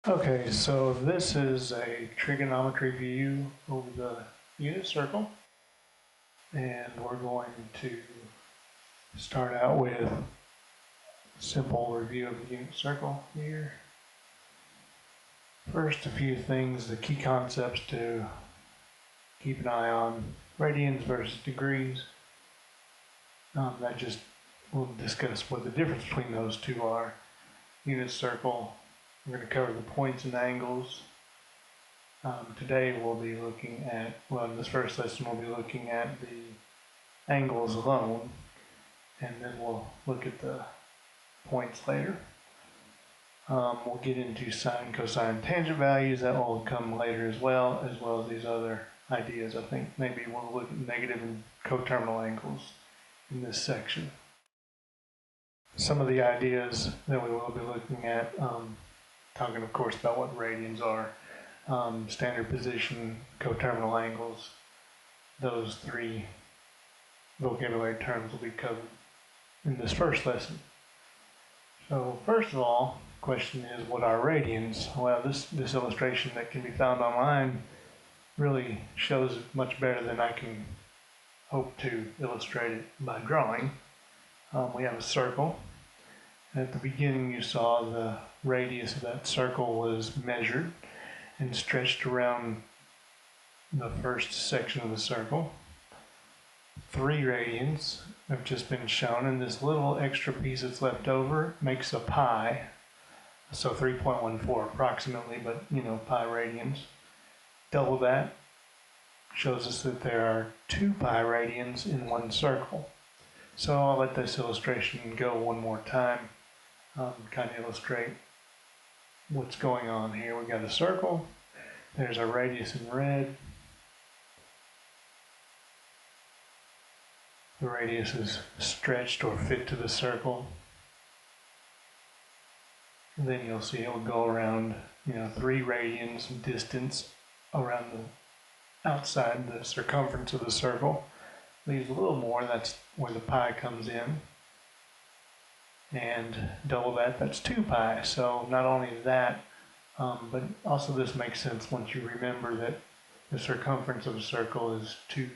Okay, so this is a trigonometry view over the unit circle, and we're going to start out with a simple review of the unit circle here. First, a few things, the key concepts to keep an eye on: radians versus degrees. We'll discuss what the difference between those two are. Unit circle, we're going to cover the points and angles. Today we'll be looking at, in this first lesson we'll be looking at the angles alone, and then we'll look at the points later. We'll get into sine, cosine, tangent values. That will come later as well as these other ideas. I think maybe we'll look at negative and coterminal angles in this section. Some of the ideas that we will be looking at, talking of course about what radians are, standard position, coterminal angles, those three vocabulary terms will be covered in this first lesson. So first of all, the question is, what are radians? Well, this illustration that can be found online really shows it much better than I can hope to illustrate it by drawing. We have a circle. At the beginning you saw the radius of that circle was measured and stretched around the first section of the circle. 3 radians have just been shown, and this little extra piece that's left over makes a pi, so 3.14 approximately, but pi radians. Double that shows us that there are 2 pi radians in one circle. So I'll let this illustration go one more time, kind of illustrate what's going on here. We've got a circle, there's our radius in red. The radius is stretched or fit to the circle. And then you'll see it will go around, 3 radians distance around the outside the circumference of the circle. Leaves a little more, that's where the pi comes in. And double that, that's 2 pi. So not only that, but also this makes sense once you remember that the circumference of a circle is 2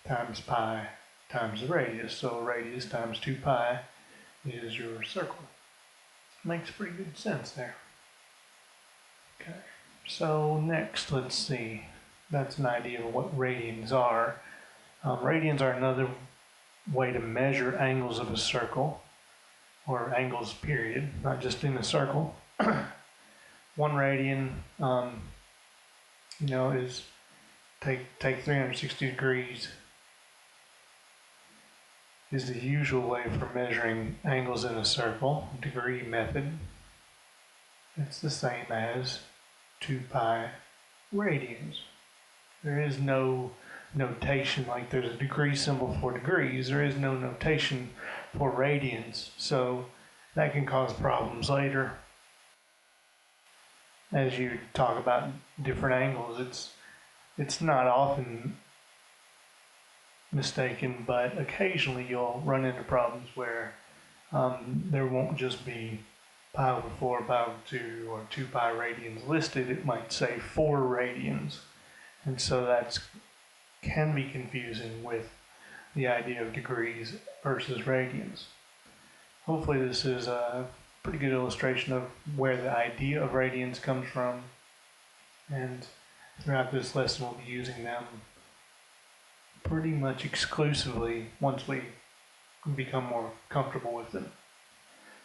times pi times the radius. So radius times 2 pi is your circle. Makes pretty good sense there. Okay, so next, let's see. That's an idea of what radians are. Radians are another way to measure angles of a circle, or angles period, not just in a circle. 1 radian, is take 360 degrees is the usual way for measuring angles in a circle, degree method. It's the same as 2 pi radians. There is no notation like there's a degree symbol for degrees. There is no notation for radians, so that can cause problems later. As you talk about different angles, it's not often mistaken, but occasionally you'll run into problems where there won't just be pi over 4, pi over 2, or 2 pi radians listed. It might say 4 radians, and so that can be confusing with the idea of degrees versus radians. Hopefully this is a pretty good illustration of where the idea of radians comes from, and throughout this lesson we'll be using them pretty much exclusively once we become more comfortable with them.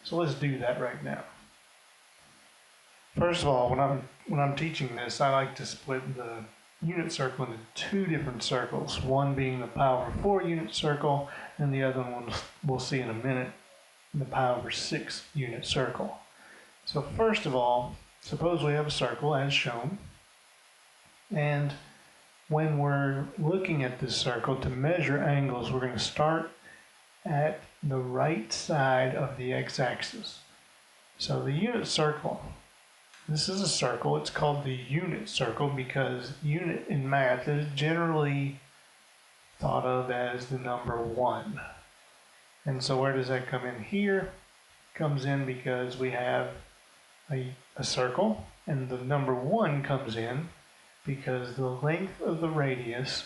So let's do that right now. First of all, when I'm teaching this, I like to split the unit circle into 2 different circles, one being the pi over 4 unit circle, and the other one we'll see in a minute, the pi over 6 unit circle. So first of all, suppose we have a circle as shown, and when we're looking at this circle to measure angles, we're going to start at the right side of the x-axis. So the unit circle, this is a circle. It's called the unit circle because unit in math is generally thought of as the number 1. And so where does that come in here? It comes in because we have a circle, and the number 1 comes in because the length of the radius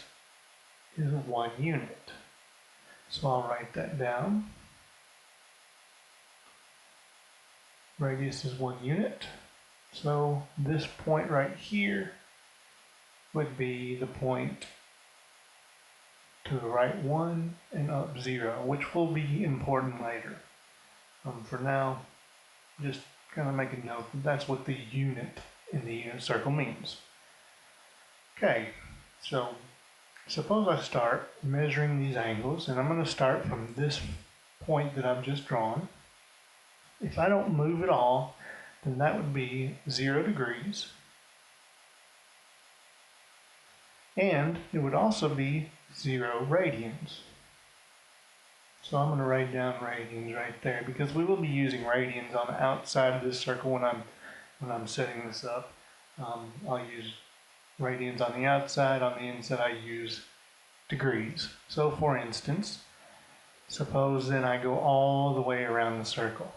is 1 unit. So I'll write that down. Radius is 1 unit. So this point right here would be the point to the right 1 and up 0, which will be important later. For now, just kind of make a note that that's what the unit in the unit circle means. Okay, so suppose I start measuring these angles, and I'm going to start from this point that I've just drawn. If I don't move at all, then that would be 0 degrees. And it would also be 0 radians. So I'm going to write down radians right there, because we will be using radians on the outside of this circle when I'm setting this up. I'll use radians on the outside. On the inside I use degrees. So for instance, suppose then I go all the way around the circle.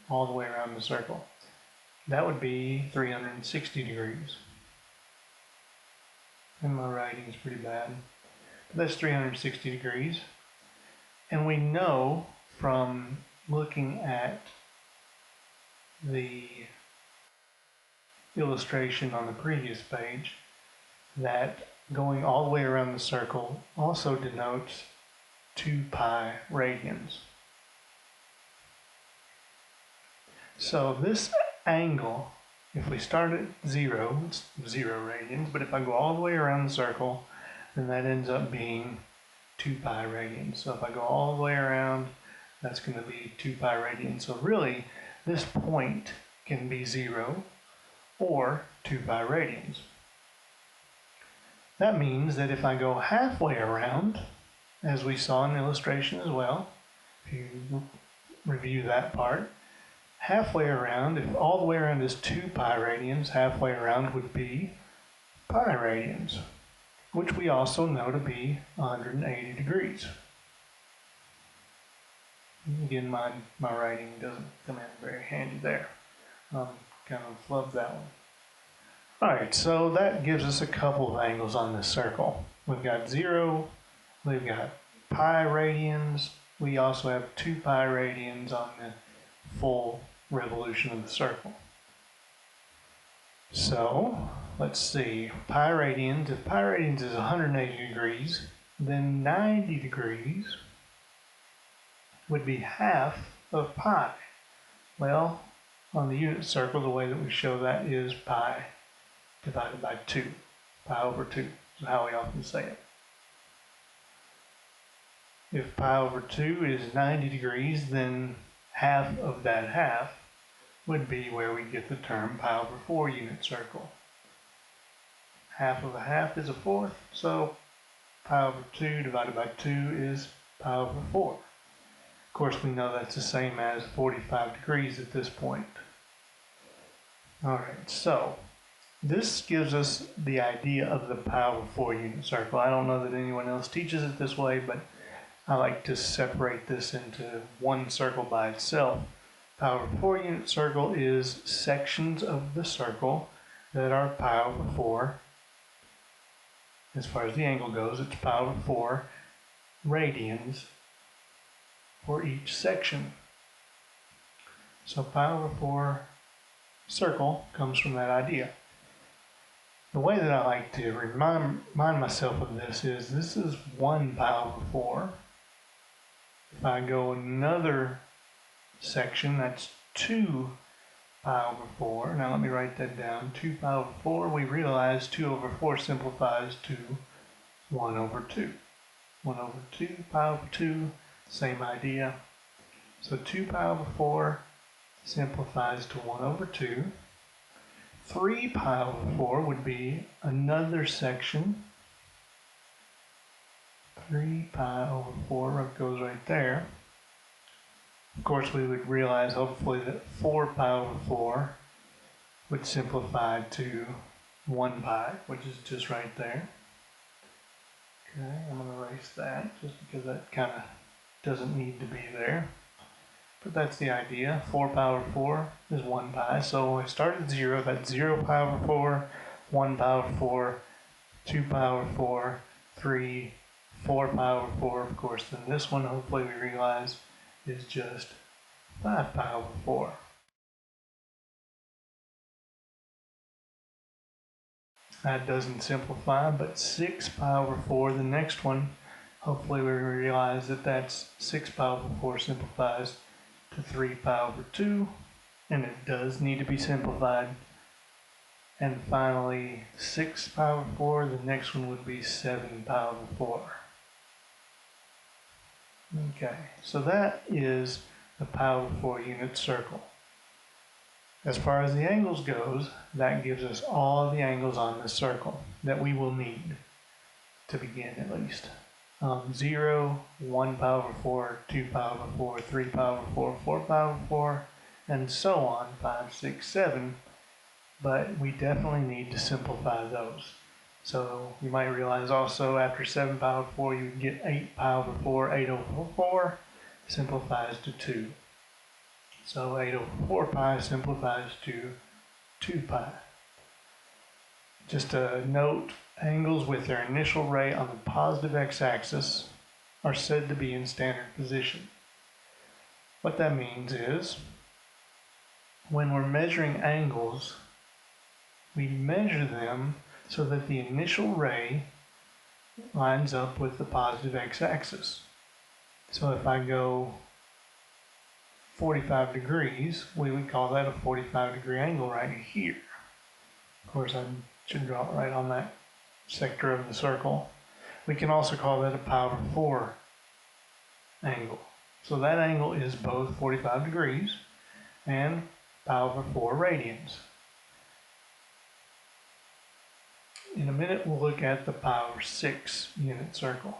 All the way around the circle. That would be 360 degrees. And my writing's pretty bad. But that's 360 degrees. And we know from looking at the illustration on the previous page that going all the way around the circle also denotes 2 pi radians. So this angle, if we start at 0, it's 0 radians, but if I go all the way around the circle, then that ends up being 2 pi radians. So if I go all the way around, that's going to be 2 pi radians. So really, this point can be 0 or 2 pi radians. That means that if I go halfway around, as we saw in the illustration as well, if you review that part, halfway around, if all the way around is 2 pi radians, halfway around would be pi radians, which we also know to be 180 degrees. Again, my writing doesn't come in very handy there. Kind of flubbed that one. Alright, so that gives us a couple of angles on this circle. We've got 0, we've got pi radians, we also have 2 pi radians on the full revolution of the circle. So, let's see, pi radians, if pi radians is 180 degrees, then 90 degrees would be half of pi. Well, on the unit circle, the way that we show that is pi divided by 2. Pi over 2 is how we often say it. If pi over 2 is 90 degrees, then half of that half would be where we get the term pi over 4 unit circle. Half of a half is a fourth, so pi over 2 divided by 2 is pi over 4. Of course, we know that's the same as 45 degrees at this point. Alright, so this gives us the idea of the pi over 4 unit circle. I don't know that anyone else teaches it this way, but I like to separate this into one circle by itself. Pi over 4 unit circle is sections of the circle that are pi over 4. As far as the angle goes, it's pi over 4 radians for each section. So pi over 4 circle comes from that idea. The way that I like to remind myself of this is 1 pi over 4. If I go another section, that's 2 pi over 4. Now let me write that down. 2 pi over 4, we realize 2 over 4 simplifies to 1 over 2. 1 over 2, pi over 2, same idea. So 2 pi over 4 simplifies to 1 over 2. 3 pi over 4 would be another section. 3 pi over 4 goes right there. Of course, we would realize hopefully that 4 pi over 4 would simplify to 1 pi, which is just right there. Okay, I'm going to erase that just because that kind of doesn't need to be there. But that's the idea. 4 pi over 4 is 1 pi. So I start at 0, that's 0 pi over 4, 1 pi over 4, 2 pi over 4, 3, 4 pi over 4, of course. Then this one, hopefully we realize, is just 5 pi over 4. That doesn't simplify, but 6 pi over 4, the next one, hopefully we realize that that's 6 pi over 4 simplifies to 3 pi over 2, and it does need to be simplified. And finally, 6 pi over 4, the next one would be 7 pi over 4. Okay, so that is the pi over 4 unit circle. As far as the angles goes, that gives us all the angles on this circle that we will need to begin at least. 0, 1 pi over 4, 2 pi over 4, 3 pi over 4, 4 pi over 4, and so on, 5, 6, 7. But we definitely need to simplify those. So you might realize also after 7 pi over 4, you get 8 pi over 4, 8 over 4 simplifies to 2. So 8 over 4 pi simplifies to 2 pi. Just a note, angles with their initial ray on the positive x-axis are said to be in standard position. What that means is, when we're measuring angles, we measure them so that the initial ray lines up with the positive x-axis. So if I go 45 degrees, we would call that a 45-degree angle right here. Of course, I should draw it right on that sector of the circle. We can also call that a pi over 4 angle. So that angle is both 45 degrees and pi over 4 radians. In a minute, we'll look at the pi over 6 unit circle.